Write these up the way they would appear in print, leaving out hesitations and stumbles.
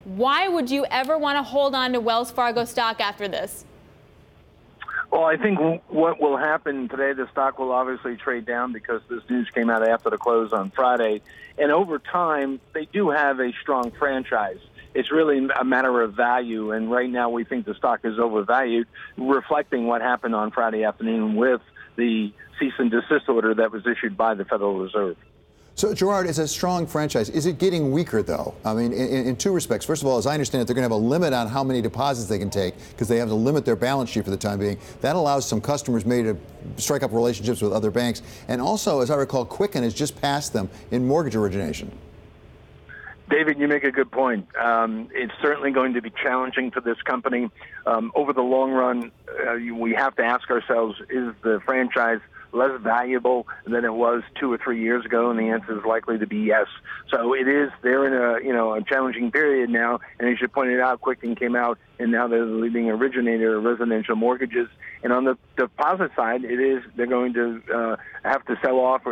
Why would you ever want to hold on to Wells Fargo stock after this? Well, I think what will happen today, the stock will obviously trade down because this news came out after the close on Friday. And over time, they do have a strong franchise. It's really a matter of value. And right now we think the stock is overvalued, reflecting what happened on Friday afternoon with the cease and desist order that was issued by the Federal Reserve. So, Gerard, it's a strong franchise. Is it getting weaker, though? I mean, in two respects. First of all, as I understand it, they're going to have a limit on how many deposits they can take because they have to limit their balance sheet for the time being. That allows some customers maybe to strike up relationships with other banks. And also, as I recall, Quicken has just passed them in mortgage origination. David, you make a good point. It's certainly going to be challenging for this company. Over the long run, we have to ask ourselves, is the franchise less valuable than it was 2 or 3 years ago? And the answer is likely to be yes. So they're in a challenging period now. And as you pointed out, Quicken came out, and now they're the leading originator of residential mortgages. And on the deposit side, they're going to have to sell off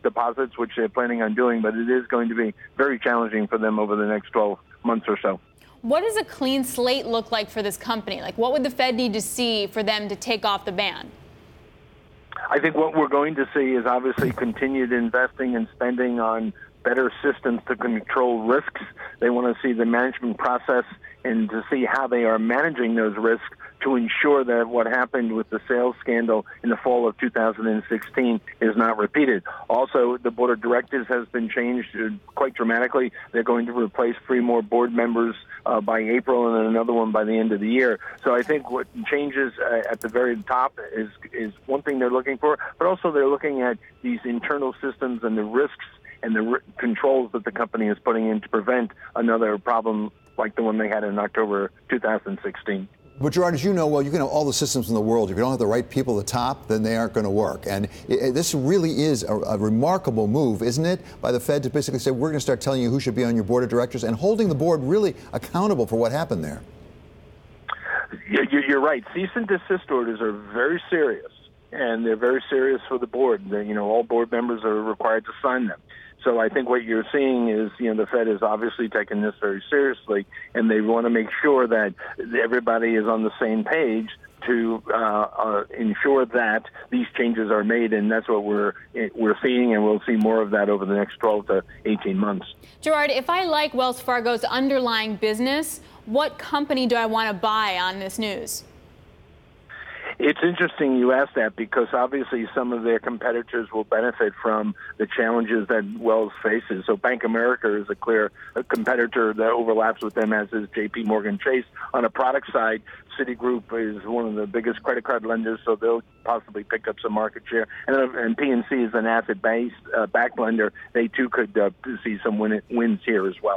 deposits, which they're planning on doing, but it is going to be very challenging for them over the next 12 months or so. What does a clean slate look like for this company? Like, what would the Fed need to see for them to take off the ban? I think what we're going to see is obviously continued investing and spending on better systems to control risks. They want to see the management process and to see how they are managing those risks to ensure that what happened with the sales scandal in the fall of 2016 is not repeated. Also, the board of directors has been changed quite dramatically. They're going to replace 3 more board members by April and then another one by the end of the year. So I think what changes at the very top is one thing they're looking for, but also they're looking at these internal systems and the risks and the controls that the company is putting in to prevent another problem like the one they had in October 2016. But, Gerard, as you know, well, you can have all the systems in the world. If you don't have the right people at the top, then they aren't going to work. And this really is a remarkable move, isn't it, by the Fed to basically say, we're going to start telling you who should be on your board of directors and holding the board really accountable for what happened there. You're right. Cease and desist orders are very serious, and they're very serious for the board. All board members are required to sign them. So I think what you're seeing is, the Fed is obviously taking this very seriously, and they want to make sure that everybody is on the same page to ensure that these changes are made, and that's what we're seeing, and we'll see more of that over the next 12 to 18 months. Gerard, if I like Wells Fargo's underlying business, what company do I want to buy on this news? It's interesting you ask that because obviously some of their competitors will benefit from the challenges that Wells faces. So Bank of America is a clear competitor that overlaps with them, as is J.P. Morgan Chase. On a product side, Citigroup is one of the biggest credit card lenders, so they'll possibly pick up some market share. And PNC is an asset-based backed lender. They, too, could see some wins here as well.